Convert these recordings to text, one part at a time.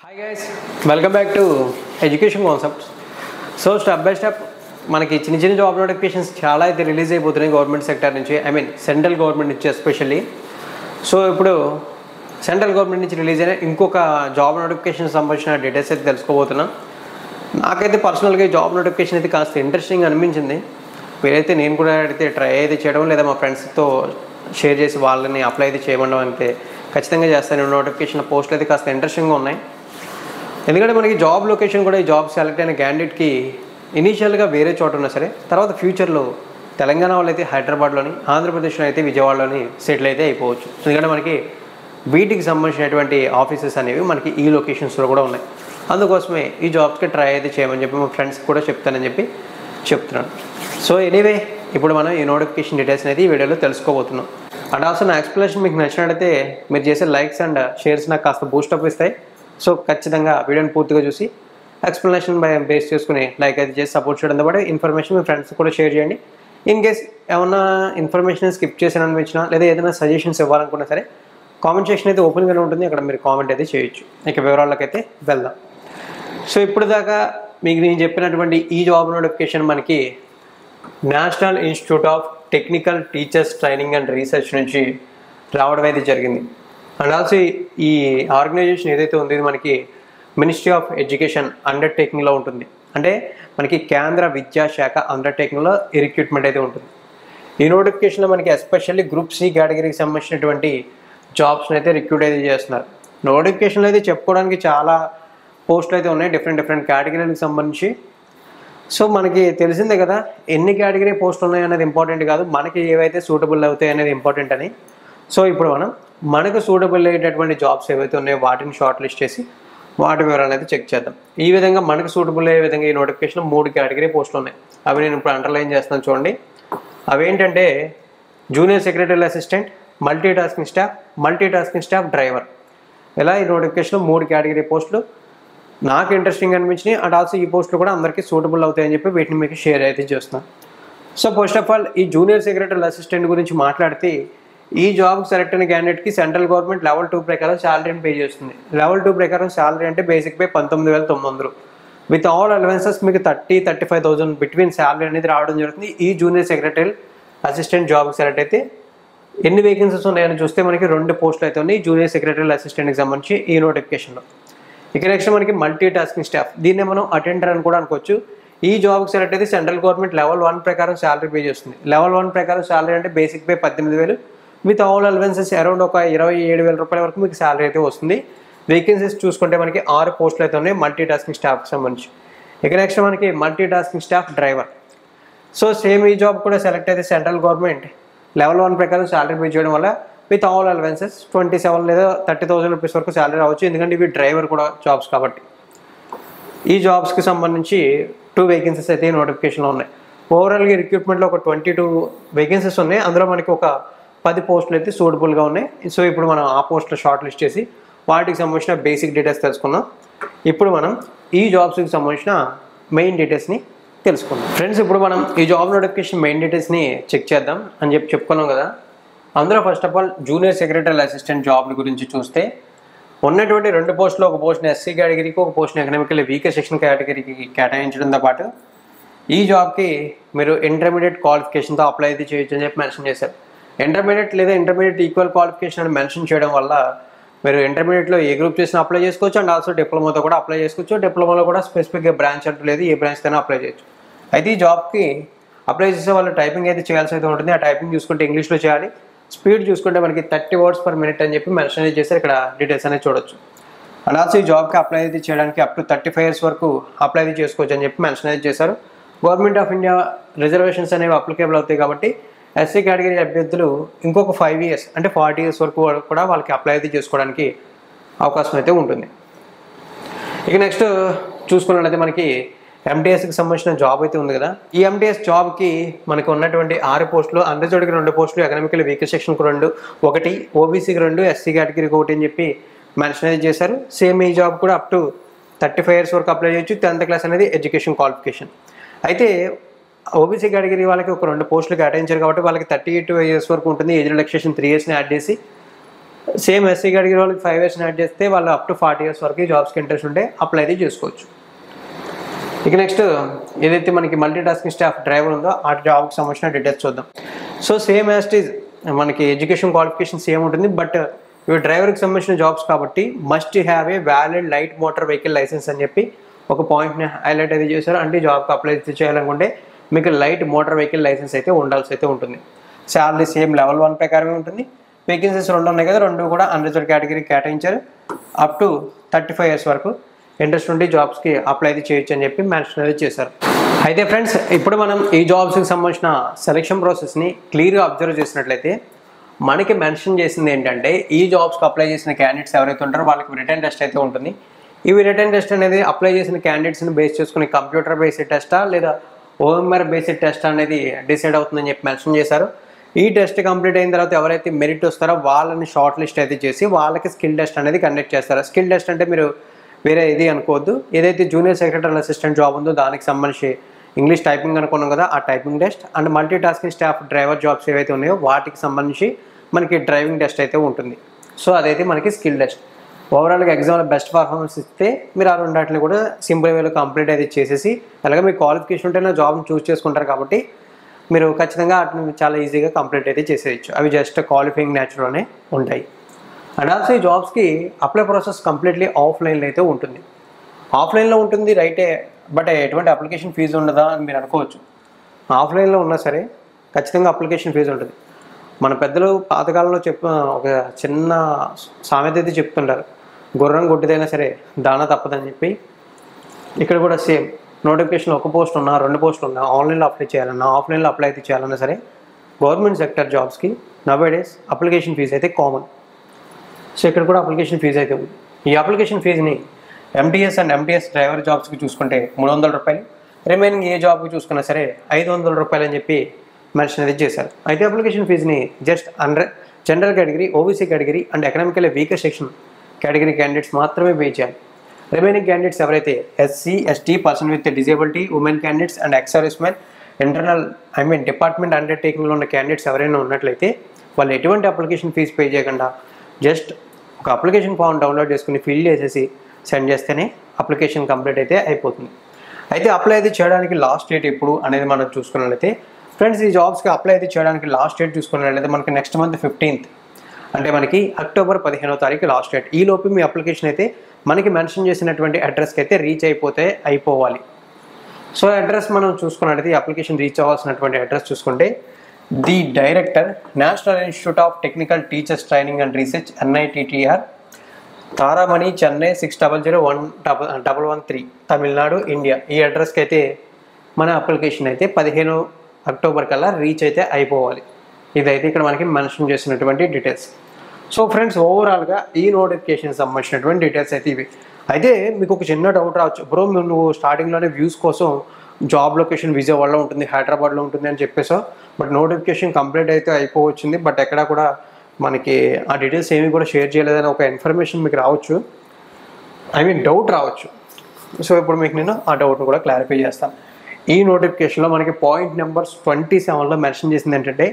Hi guys, welcome back to Education Concepts. So step by step మనకి చిన్న job notifications చాలా అయితే release అయిపోతున్నాయి గవర్నమెంట్ సెక్టర్ నుంచి, సెంట్రల్ గవర్నమెంట్ నుంచి ఎస్పెషల్లీ. సో ఇప్పుడు సెంట్రల్ గవర్నమెంట్ నుంచి రిలీజ్ అయిన ఇంకొక జాబ్ నోటిఫికేషన్ సంబంధించిన డీటెయిల్స్ అయితే తెలుసుకోబోతున్నాం. నాకైతే పర్సనల్గా ఈ జాబ్ నోటిఫికేషన్ అయితే కాస్త ఇంట్రెస్టింగ్ అనిపించింది. వీరైతే నేను కూడా అయితే ట్రై అయితే చేయడం లేదా మా ఫ్రెండ్స్తో షేర్ చేసి వాళ్ళని అప్లై అయితే చేయడం అయితే ఖచ్చితంగా చేస్తాను. నోటిఫికేషన్ పోస్టులు అయితే కాస్త ఇంట్రెస్టింగ్గా ఉన్నాయి. ఎందుకంటే మనకి జాబ్ లొకేషన్ కూడా ఈ జాబ్ సెలెక్ట్ అయిన క్యాండిడేట్కి ఇనీషియల్గా వేరే చోట ఉన్నా సరే తర్వాత ఫ్యూచర్లో తెలంగాణ వాళ్ళు అయితే హైదరాబాద్లోని, ఆంధ్రప్రదేశ్లో అయితే విజయవాడలోని సెటిల్ అయితే అయిపోవచ్చు. ఎందుకంటే మనకి వీటికి సంబంధించినటువంటి ఆఫీసెస్ అనేవి మనకి ఈ లొకేషన్స్లో కూడా ఉన్నాయి. అందుకోసమే ఈ జాబ్స్కి ట్రై అయితే చేయమని చెప్పి మా ఫ్రెండ్స్కి కూడా చెప్తానని చెప్పి చెప్తున్నాను. సో ఎనీవే ఇప్పుడు మనం ఈ నోటిఫికేషన్ డీటెయిల్స్ అయితే ఈ వీడియోలో తెలుసుకోబోతున్నాం. అండ్ ఆల్సో నా ఎక్స్ప్లెనేషన్ మీకు నచ్చినట్లయితే మీరు చేసే లైక్స్ అండ్ షేర్స్ నాకు కాస్త బూస్టప్ ఇస్తాయి. సో ఖచ్చితంగా వీడియోని పూర్తిగా చూసి ఎక్స్ప్లెనేషన్ బేస్ చేసుకుని లైక్ అయితే చేసి సపోర్ట్ చేయడంతో పాటు ఇన్ఫర్మేషన్ మీ ఫ్రెండ్స్ కూడా షేర్ చేయండి. ఇన్ కేస్ ఏమన్నా ఇన్ఫర్మేషన్ స్కిప్ చేసిన అనిపించినా లేదా ఏదైనా సజెషన్స్ ఇవ్వాలనుకున్నా సరే కామెంట్ సెక్షన్ అయితే ఓపెన్గానే ఉంటుంది, అక్కడ మీరు కామెంట్ అయితే చేయొచ్చు. ఇక వివరాలకైతే వెళ్దాం. సో ఇప్పుడు దాకా మీకు నేను చెప్పినటువంటి ఈ జాబ్ నోటిఫికేషన్ మనకి national institute of technical teachers training and research నుంచి రావడం అయితే జరిగింది. అండ్ ఆల్సో ఈ ఆర్గనైజేషన్ ఏదైతే ఉందో ఇది మనకి మినిస్ట్రీ ఆఫ్ ఎడ్యుకేషన్ అండర్టేకింగ్లో ఉంటుంది. అంటే మనకి కేంద్ర విద్యాశాఖ అండర్టేకింగ్లో ఈ రిక్రూట్మెంట్ అయితే ఉంటుంది. ఈ నోటిఫికేషన్లో మనకి ఎస్పెషల్లీ గ్రూప్ సి కేటగిరీకి సంబంధించినటువంటి జాబ్స్ని అయితే రిక్రూట్ అయితే చేస్తున్నారు. నోటిఫికేషన్లో అయితే చెప్పుకోవడానికి చాలా పోస్టులు అయితే ఉన్నాయి డిఫరెంట్ కేటగిరీలకు సంబంధించి. సో మనకి తెలిసిందే కదా ఎన్ని కేటగిరీ పోస్టులు ఉన్నాయి అనేది ఇంపార్టెంట్ కాదు, మనకి ఏవైతే సూటబుల్ అవుతాయి అనేది ఇంపార్టెంట్ అని. సో ఇప్పుడు మనకు సూటబుల్ అయ్యేటటువంటి జాబ్స్ ఏవైతే ఉన్నాయో వాటిని షార్ట్ లిస్ట్ చేసి వాటి వివరాలు అయితే చెక్ చేద్దాం. ఈ విధంగా మనకు సూటబుల్ అయ్యే విధంగా ఈ నోటిఫికేషన్ 3 కేటగిరీ పోస్టులు ఉన్నాయి. అవి నేను ఇప్పుడు అండర్లైన్ చేస్తాను చూడండి. అవి ఏంటంటే junior secretary assistant, multi tasking staff driver. ఇలా ఈ నోటిఫికేషన్లో 3 కేటగిరీ పోస్టులు నాకు ఇంట్రెస్టింగ్ అనిపించినాయి. అండ్ ఆల్సో ఈ పోస్టులు కూడా అందరికీ సూటబుల్ అవుతాయని చెప్పి వీటిని మీకు షేర్ అయితే చేస్తున్నాను. సో ఫస్ట్ ఆఫ్ ఆల్ ఈ జూనియర్ సెక్రటరీ అసిస్టెంట్ గురించి మాట్లాడితే ఈ జాబ్ సెలెక్ట్ అయిన క్యాండిడేట్కి సెంట్రల్ గవర్నమెంట్ లెవెల్ 2 ప్రకారం శాలరీని పే చేస్తుంది. లెవెల్ 2 ప్రకారం శాలరీ అంటే basic pay 19,900 with all allowances మీకు 30,000-35,000 బిట్వీన్ శాలరీ అనేది రావడం జరుగుతుంది. ఈ junior secretary assistant job select అయితే ఎన్ని వేకెన్సీస్ ఉన్నాయని చూస్తే మనకి 2 పోస్టులు అయితే ఉన్నాయి జూనియర్ సెక్రటరీ అసిస్టెంట్కి సంబంధించి ఈ నోటిఫికేషన్లో. ఇక నెక్స్ట్ మనకి మల్టీ టాస్కింగ్ స్టాఫ్, దీన్ని మనం అటెండర్ అని కూడా అనుకోవచ్చు. ఈ జాబ్కి సెలెక్ట్ అయితే సెంట్రల్ గవర్నమెంట్ లెవెల్ 1 ప్రకారం శాలరీ పే చేస్తుంది. లెవెల్ 1 ప్రకారం శాలరీ అంటే basic pay 18,000 with all allowances around ఒక 27,000 రూపాయల వరకు మీకు శాలరీ అయితే వస్తుంది. వేకెన్సీస్ చూసుకుంటే మనకి 6 పోస్టులు అయితే ఉన్నాయి మల్టీ టాస్కింగ్ స్టాఫ్కి సంబంధించి. ఇక నెక్స్ట్ మనకి multi tasking staff driver. So same ఈ జాబ్ కూడా సెలెక్ట్ అయితే సెంట్రల్ గవర్నమెంట్ లెవెల్ 1 ప్రకారం శాలరీ పే చేయడం వల్ల విత్ ఆల్ అలవెన్సెస్ 27 లేదా 30,000 రూపీస్ వరకు శాలరీ రావచ్చు, ఎందుకంటే ఇవి డ్రైవర్ కూడా జాబ్స్ కాబట్టి. ఈ జాబ్స్కి సంబంధించి 2 వేకెన్సీస్ అయితే నోటిఫికేషన్లో ఉన్నాయి. ఓవరాల్గా రిక్రూట్మెంట్లో ఒక 22 వేకెన్సీస్ ఉన్నాయి. అందులో మనకి ఒక 10 పోస్టులు అయితే సూటబుల్గా ఉన్నాయి. సో ఇప్పుడు మనం ఆ పోస్టులు షార్ట్ లిస్ట్ చేసి వాటికి సంబంధించిన బేసిక్ డీటెయిల్స్ తెలుసుకుందాం. ఇప్పుడు మనం ఈ జాబ్స్కి సంబంధించిన మెయిన్ డీటెయిల్స్ని తెలుసుకుందాం. ఫ్రెండ్స్ ఇప్పుడు మనం ఈ జాబ్ నోటిఫికేషన్ మెయిన్ డీటెయిల్స్ని చెక్ చేద్దాం అని చెప్పుకున్నాం కదా. అందులో first of all junior secretary assistant job గురించి చూస్తే ఉన్నటువంటి 2 పోస్టులు, ఒక పోస్ట్ని ఎస్సీ కేటగిరీకి, ఒక పోస్ట్ని ఎకనామికల్లీ వీకర్ సెక్షన్ కేటగిరీకి కేటాయించడంతో పాటు ఈ జాబ్కి మీరు ఇంటర్మీడియట్ క్వాలిఫికేషన్తో అప్లై అయితే చేయొచ్చు అని చెప్పి మెన్షన్ చేశారు. ఇంటర్మీడియట్ లేదా ఇంటర్మీడియట్ ఈక్వల్ క్వాలిఫికేషన్ అని మెన్షన్ చేయడం వల్ల మీరు ఇంటర్మీడియట్లో ఏ గ్రూప్ చేసినా అప్లై చేసుకోవచ్చు. అండ్ ఆల్సో డిప్లొమాతో కూడా అప్లై చేసుకోవచ్చు. డిప్లొమాలో కూడా స్పెసిఫిక్గా బ్రాంచ్ అంటూ లేదు, ఏ బ్రాంచ్తోనే అప్లై చేయొచ్చు. అయితే ఈ జాబ్కి అప్లై చేసే వాళ్ళు టైపింగ్ అయితే చేయాల్సి అయితే ఉంటుంది. ఆ టైపింగ్ చూసుకుంటే ఇంగ్లీష్లో చేయాలి. స్పీడ్ చూసుకుంటే మనకి 30 words per minute అని చెప్పి మెన్షన్ అయితే చేశారు. ఇక్కడ డీటెయిల్స్ అనేది చూడొచ్చు. అండ్ ఆల్సో ఈ జాబ్కి అప్లై అయితే చేయడానికి అప్ టు 35 years వరకు అప్లై అయితే చేసుకోవచ్చు అని చెప్పి మెన్షన్ అయితే చేశారు. గవర్నమెంట్ ఆఫ్ ఇండియా రిజర్వేషన్స్ అనేవి అప్లికేబుల్ అవుతాయి కాబట్టి ఎస్సీ కేటగిరీ అభ్యర్థులు ఇంకొక 5 years అంటే 40 years వరకు కూడా వాళ్ళకి అప్లై అయితే చేసుకోవడానికి అవకాశం అయితే ఉంటుంది. ఇక నెక్స్ట్ చూసుకున్నట్లయితే మనకి ఎంటీఎస్కి సంబంధించిన జాబ్ అయితే ఉంది కదా. ఈ ఎంటీఎస్ జాబ్కి మనకు ఉన్నటువంటి 6 పోస్టులు, అన్రిజర్వ్డ్కి 2 పోస్టులు, ఎకనామికల్ వీకర్ సెక్షన్కి 2, 1 ఓబీసీకి 2, ఎస్సీ కేటగిరీకి 1 అని చెప్పి మెన్షన్ అయితే చేశారు. సేమ్ ఈ జాబ్ కూడా అప్ టు 35 years వరకు అప్లై చేయొచ్చు. 10th class అనేది ఎడ్యుకేషన్ క్వాలిఫికేషన్. అయితే ఓబీసీ కేటగిరీ వాళ్ళకి ఒక 2 పోస్టులు కేటాయించారు కాబట్టి వాళ్ళకి 38 years వరకు ఉంటుంది. ఏజ్ రిలాక్సేషన్ 3 yearsని యాడ్ చేసి సేమ్ ఎస్సీ కేటగిరీ వాళ్ళకి 5 years యాడ్ చేస్తే వాళ్ళు అప్ టు 40 years వరకు జాబ్స్కి ఇంట్రెస్ట్ ఉంటే అప్లై అయితే చేసుకోవచ్చు. ఇక నెక్స్ట్ ఏదైతే మనకి మల్టీ టాస్కింగ్ స్టాఫ్ డ్రైవర్ ఉందో ఆ జాబ్కి సంబంధించిన డీటెయిల్స్ చూద్దాం. So same as it is మనకి ఎడ్యుకేషన్ క్వాలిఫికేషన్ సేమ్ ఉంటుంది, బట్ ఇవి డ్రైవర్కి సంబంధించిన జాబ్స్ కాబట్టి must have a valid light motor vehicle licence అని చెప్పి ఒక పాయింట్ని హైలైట్ అయితే చేశారు. అంటే జాబ్కి అప్లై చేయాలనుకుంటే మీకు లైట్ మోటార్ వెహికల్ లైసెన్స్ అయితే ఉండాల్సి అయితే ఉంటుంది. శాలరీ సేమ్ లెవెల్ 1 ప్రకారమే ఉంటుంది. వేకెన్సీస్ 2 ఉన్నాయి కదా, 2 కూడా అన్రిజర్వ్డ్ కేటగిరీ కేటాయించారు. అప్ టు 35 years వరకు ఇంట్రెస్ట్ ఉండి జాబ్స్కి అప్లై అయితే చేయొచ్చు అని చెప్పి మెన్షన్ అయితే చేశారు. అయితే ఫ్రెండ్స్, ఇప్పుడు మనం ఈ జాబ్స్కి సంబంధించిన సెలక్షన్ ప్రాసెస్ని క్లియర్గా అబ్జర్వ్ చేసినట్లయితే మనకి మెన్షన్ చేసింది ఏంటంటే ఈ జాబ్స్కి అప్లై చేసిన క్యాండిడేట్స్ ఎవరైతే ఉంటారో వాళ్ళకి రిటర్న్ టెస్ట్ అయితే ఉంటుంది. ఈ రిటర్న్ టెస్ట్ అనేది అప్లై చేసిన క్యాండిడేట్స్ని బేస్ చేసుకుని కంప్యూటర్ బేస్డ్ టెస్టా లేదా OMR బేస్డ్ టెస్ట్ అనేది డిసైడ్ అవుతుందని చెప్పి మెన్షన్ చేశారు. ఈ టెస్ట్ కంప్లీట్ అయిన తర్వాత ఎవరైతే మెరిట్ వస్తారో వాళ్ళని షార్ట్ లిస్ట్ అయితే చేసి వాళ్ళకి స్కిల్ టెస్ట్ అనేది కండక్ట్ చేస్తారు. స్కిల్ టెస్ట్ అంటే మీరు వేరే ఇది అనుకోవద్దు, ఏదైతే జూనియర్ సెక్రటరీ అసిస్టెంట్ జాబ్ ఉందో దానికి సంబంధించి ఇంగ్లీష్ టైపింగ్ అనుకున్నాం కదా, ఆ typing test and multi tasking staff driver jobs ఏవైతే ఉన్నాయో వాటికి సంబంధించి మనకి డ్రైవింగ్ టెస్ట్ అయితే ఉంటుంది. సో అదైతే మనకి స్కిల్ టెస్ట్. ఓవరాల్గా ఎగ్జామ్లో బెస్ట్ పర్ఫార్మెన్స్ ఇస్తే మీరు ఆ రెండాటిని కూడా సింపుల్ వేలో కంప్లీట్ అయితే చేసేసి అలాగే మీ క్వాలిఫికేషన్ ఉంటేనే జాబ్ని చూస్ చేసుకుంటారు కాబట్టి మీరు ఖచ్చితంగా వాటిని చాలా ఈజీగా కంప్లీట్ అయితే చేసేయచ్చు. అవి జస్ట్ క్వాలిఫైయింగ్ నేచర్లోనే ఉంటాయి. అండ్ ఆల్సో ఈ జాబ్స్కి అప్లై ప్రాసెస్ కంప్లీట్లీ ఆఫ్లైన్లో అయితే ఉంటుంది. ఆఫ్లైన్లో ఉంటుంది రైటే, బట్ ఎటువంటి అప్లికేషన్ ఫీజు ఉండదా అని మీరు అనుకోవచ్చు. ఆఫ్లైన్లో ఉన్నా సరే ఖచ్చితంగా అప్లికేషన్ ఫీజు ఉంటుంది. మన పెద్దలు పాతకాలంలో ఒక చిన్న సామెత అయితే చెప్తుంటారు, గుర్రం గుడ్డిదైనా సరే దానా తప్పదని చెప్పి. ఇక్కడ కూడా సేమ్ నోటిఫికేషన్ 1 పోస్ట్ ఉన్నా 2 పోస్టులు ఉన్నా ఆన్లైన్లో అప్లై చేయాలన్నా ఆఫ్లైన్లో అప్లై అయితే చేయాలన్నా సరే గవర్నమెంట్ సెక్టర్ జాబ్స్కి నవేడేస్ అప్లికేషన్ ఫీజు అయితే కామన్. సో ఇక్కడ కూడా అప్లికేషన్ ఫీజు అయితే ఉంది. ఈ అప్లికేషన్ ఫీజుని MTS అండ్ MTS డ్రైవర్ జాబ్స్కి చూసుకుంటే 300 రూపాయలు, రిమైనింగ్ ఏ జాబ్కి చూసుకున్నా సరే 500 రూపాయలు అని చెప్పి మెన్షన్ అయితే చేశారు. అయితే అప్లికేషన్ ఫీజుని just general category, OBC category and economical weaker section category candidates మాత్రమే పే చేయాలి. రిమైనింగ్ క్యాండిడేట్స్ ఎవరైతే SC, ST, person with disability, women candidates and ex service men, department అండర్టేకింగ్లో ఉన్న క్యాండిడేట్స్ ఎవరైనా ఉన్నట్లయితే వాళ్ళు ఎటువంటి అప్లికేషన్ ఫీజు పే చేయకుండా జస్ట్ ఒక అప్లికేషన్ ఫామ్ డౌన్లోడ్ చేసుకుని ఫిల్ చేసేసి సెండ్ చేస్తేనే అప్లికేషన్ కంప్లీట్ అయితే అయిపోతుంది. అయితే అప్లై అయితే చేయడానికి లాస్ట్ డేట్ ఎప్పుడు అనేది మనం చూసుకున్నట్లయితే ఫ్రెండ్స్, ఈ జాబ్స్కి అప్లై అయితే చేయడానికి లాస్ట్ డేట్ చూసుకున్నట్లయితే మనకి నెక్స్ట్ మంత్ 15th, అంటే మనకి అక్టోబర్ 15వ తారీఖు లాస్ట్ డేట్. ఈ లోపు మీ అప్లికేషన్ అయితే మనకి మెన్షన్ చేసినటువంటి అడ్రస్కి అయితే రీచ్ అయిపోవాలి. సో అడ్రస్ మనం చూసుకున్నట్లయితే ఈ అప్లికేషన్ రీచ్ అవ్వాల్సినటువంటి అడ్రస్ చూసుకుంటే the director, national institute of technical teachers training and research, NITTR, Taramani, Chennai 600113, Tamil Nadu, India. ఈ అడ్రస్కి అయితే మన అప్లికేషన్ అయితే 15 అక్టోబర్ కల్లా రీచ్ అయితే అయిపోవాలి. ఇదైతే ఇక్కడ మనకి మెన్షన్ చేసినటువంటి డీటెయిల్స్. సో ఫ్రెండ్స్, ఓవరాల్గా ఈ నోటిఫికేషన్ సంబంధించినటువంటి డీటెయిల్స్ అయితే ఇవి. అయితే మీకు ఒక చిన్న డౌట్ రావచ్చు, బ్రో నువ్వు స్టార్టింగ్లోనే వ్యూస్ కోసం జాబ్ లొకేషన్ విజయవాడలో ఉంటుంది, హైదరాబాద్లో ఉంటుంది అని చెప్పేసావు, బట్ నోటిఫికేషన్ కంప్లీట్ అయితే అయిపోవచ్చింది, బట్ ఎక్కడా కూడా మనకి ఆ డీటెయిల్స్ ఏమీ కూడా షేర్ చేయలేదని ఒక ఇన్ఫర్మేషన్ మీకు రావచ్చు, డౌట్ రావచ్చు. సో ఇప్పుడు మీకు నేను ఆ డౌట్ను కూడా క్లారిఫై చేస్తాను. ఈ నోటిఫికేషన్లో మనకి పాయింట్ నెంబర్ 27లో మెన్షన్ చేసింది ఏంటంటే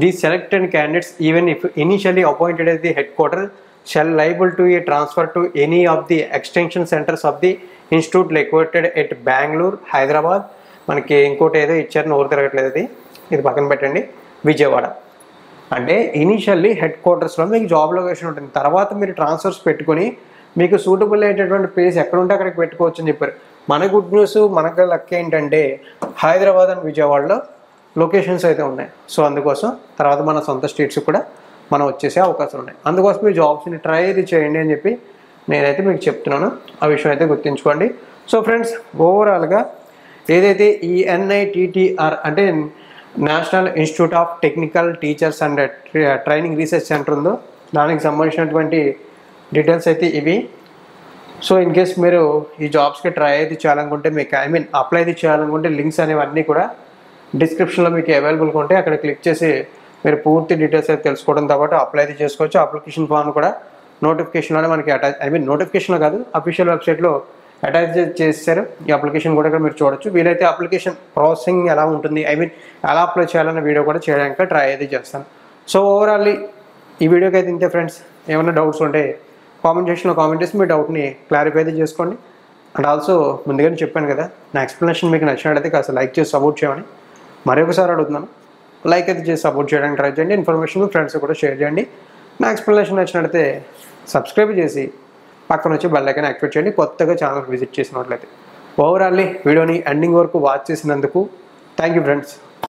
the selected candidates even if initially appointed at the head quarter shall liable to a transfer to any of the extension centres of the institute located at Bengaluru, Hyderabad, మనకి ఇంకోటి ఏదో ఇచ్చారు, నోరు తిరగట్లేదు, ఇది పక్కన పెట్టండి, విజయవాడ. అంటే ఇనిషియల్లీ హెడ్ క్వార్టర్స్లో మీకు జాబ్ లొకేషన్ ఉంటుంది, తర్వాత మీరు ట్రాన్స్ఫర్స్ పెట్టుకొని మీకు సూటబుల్ అయ్యేటటువంటి ప్లేస్ ఎక్కడుంటే అక్కడికి పెట్టుకోవచ్చు అని చెప్పారు. మన గుడ్ న్యూస్, మనకు లక్ ఏంటంటే హైదరాబాద్ అండ్ విజయవాడలో లొకేషన్స్ అయితే ఉన్నాయి. సో అందుకోసం తర్వాత మన సొంత స్టేట్స్కి కూడా మనం వచ్చేసే అవకాశం ఉన్నాయి. అందుకోసం మీ జాబ్స్ని ట్రై అయితే చేయండి అని చెప్పి నేనైతే మీకు చెప్తున్నాను. ఆ విషయం అయితే గుర్తుంచుకోండి. సో ఫ్రెండ్స్, ఓవరాల్గా ఏదైతే ఈ NITTR అంటే national institute of technical teachers and training research centre ఉందో దానికి సంబంధించినటువంటి డీటెయిల్స్ అయితే ఇవి. సో ఇన్ కేస్ మీరు ఈ జాబ్స్కి ట్రై అయితే చేయాలనుకుంటే మీకు అప్లై అయితే చేయాలనుకుంటే లింక్స్ అనేవన్నీ కూడా డిస్క్రిప్షన్లో మీకు అవైలబుల్గా ఉంటాయి. అక్కడ క్లిక్ చేసి మీరు పూర్తి డీటెయిల్స్ అయితే తెలుసుకోవడంతో పాటు అప్లై అయితే చేసుకోవచ్చు. అప్లికేషన్ ఫామ్ కూడా నోటిఫికేషన్లోనే మనకి నోటిఫికేషన్లో కాదు, అఫీషియల్ వెబ్సైట్లో అటాచ్ చేశారు. ఈ అప్లికేషన్ కూడా ఇక్కడ మీరు చూడొచ్చు. వీలైతే అప్లికేషన్ ప్రాసెసింగ్ ఎలా ఉంటుంది, ఎలా అప్లై చేయాలన్న వీడియో కూడా చేయడానికి ట్రై అయితే చేస్తాను. సో ఓవరాల్లీ ఈ వీడియోకి అయితే ఇంతే ఫ్రెండ్స్. ఏమైనా డౌట్స్ ఉంటే కామెంట్ సెక్షన్లో కామెంట్ చేసి మీ డౌట్ని క్లారిఫై అయితే చేసుకోండి. అండ్ ఆల్సో ముందుగానే చెప్పాను కదా, నా ఎక్స్ప్లెనేషన్ మీకు నచ్చినట్లయితే కాస్త లైక్ చేసి సపోర్ట్ చేయమని మరొకసారి అడుగుతున్నాను. లైక్ అయితే చేసి సపోర్ట్ చేయడానికి ట్రై చేయండి. ఇన్ఫర్మేషన్ మీ ఫ్రెండ్స్ కూడా షేర్ చేయండి. నా ఎక్స్ప్లెనేషన్ నచ్చినట్లయితే సబ్స్క్రైబ్ చేసి పక్కన వచ్చి బెల్ ఐకాన్ యాక్టివేట్ చేయండి కొత్తగా ఛానల్ విజిట్ చేసినట్లయితే. ఓవరాల్లీ వీడియోని ఎండింగ్ వరకు వాచ్ చేసినందుకు థ్యాంక్ యూ ఫ్రెండ్స్.